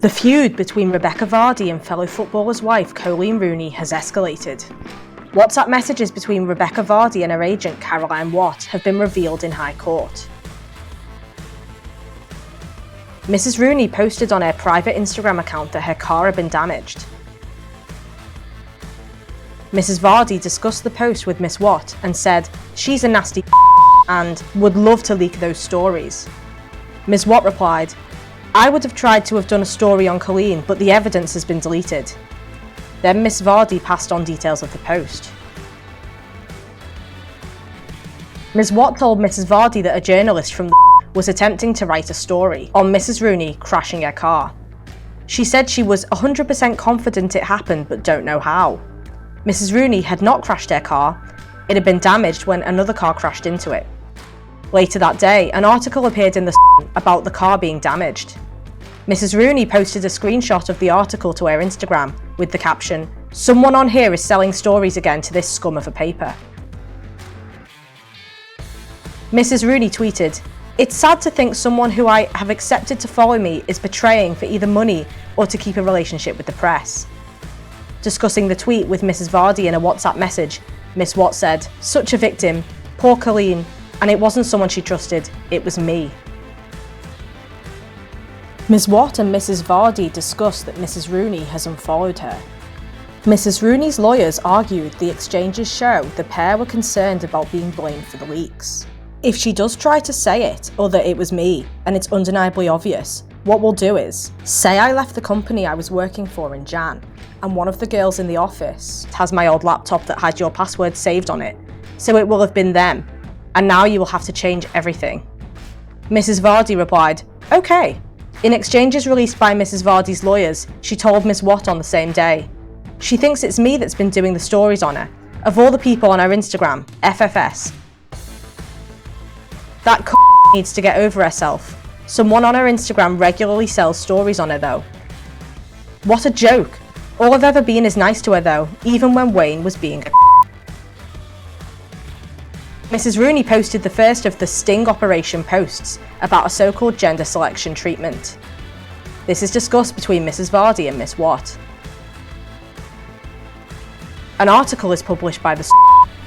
The feud between Rebekah Vardy and fellow footballer's wife Coleen Rooney has escalated. WhatsApp messages between Rebekah Vardy and her agent Caroline Watt have been revealed in High Court. Mrs. Rooney posted on her private Instagram account that her car had been damaged. Mrs. Vardy discussed the post with Miss Watt and said she's a nasty and would love to leak those stories. Ms. Watt replied, "I would have tried to have done a story on Coleen, but the evidence has been deleted." Then Miss Vardy passed on details of the post. Ms. Watt told Mrs. Vardy that a journalist from was attempting to write a story on Mrs. Rooney crashing her car. She said she was 100% confident it happened but don't know how. Mrs. Rooney had not crashed her car, it had been damaged when another car crashed into it. Later that day, an article appeared in the about the car being damaged. Mrs. Rooney posted a screenshot of the article to her Instagram with the caption, "Someone on here is selling stories again to this scum of a paper." Mrs. Rooney tweeted, "It's sad to think someone who I have accepted to follow me is betraying for either money or to keep a relationship with the press." Discussing the tweet with Mrs. Vardy in a WhatsApp message, Miss Watt said, "Such a victim, poor Coleen, and it wasn't someone she trusted, it was me." Ms. Watt and Mrs. Vardy discussed that Mrs. Rooney has unfollowed her. Mrs. Rooney's lawyers argued the exchanges show the pair were concerned about being blamed for the leaks. "If she does try to say it, or that it was me, and it's undeniably obvious, what we'll do is, say I left the company I was working for in Jan, and one of the girls in the office has my old laptop that had your password saved on it, so it will have been them, and now you will have to change everything." Mrs. Vardy replied, "Okay." In exchanges released by Mrs. Vardy's lawyers, she told Ms. Watt on the same day, "She thinks it's me that's been doing the stories on her, of all the people on her Instagram, FFS. That needs to get over herself. Someone on her Instagram regularly sells stories on her though. What a joke. All I've ever been is nice to her though, even when Wayne was being a Mrs. Rooney posted the first of the sting operation posts about a so-called gender selection treatment. This is discussed between Mrs. Vardy and Miss Watt. An article is published by the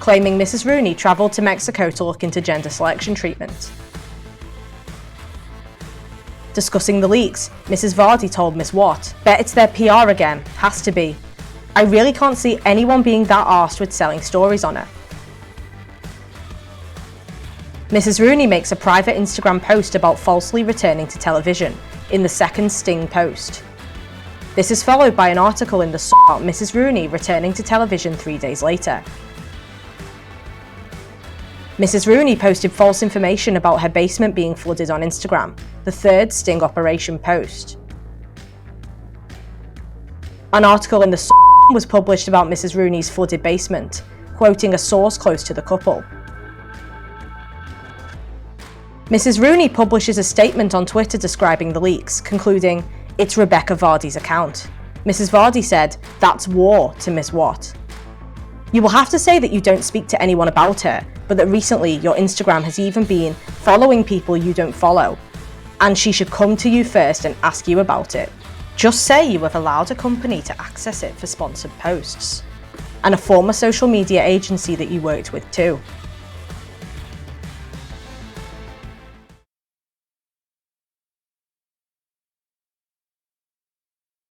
claiming Mrs. Rooney travelled to Mexico to look into gender selection treatment. Discussing the leaks, Mrs. Vardy told Miss Watt, "Bet it's their PR again, has to be. I really can't see anyone being that arsed with selling stories on her." Mrs. Rooney makes a private Instagram post about falsely returning to television in the second sting post. This is followed by an article in the Sun about Mrs. Rooney returning to television 3 days later. Mrs. Rooney posted false information about her basement being flooded on Instagram, the third sting operation post. An article in the Sun was published about Mrs. Rooney's flooded basement, quoting a source close to the couple. Mrs. Rooney publishes a statement on Twitter describing the leaks, concluding, "It's Rebekah Vardy's account." Mrs. Vardy said, "That's war," to Miss Watt. "You will have to say that you don't speak to anyone about her, but that recently your Instagram has even been following people you don't follow, and she should come to you first and ask you about it. Just say you have allowed a company to access it for sponsored posts, and a former social media agency that you worked with too.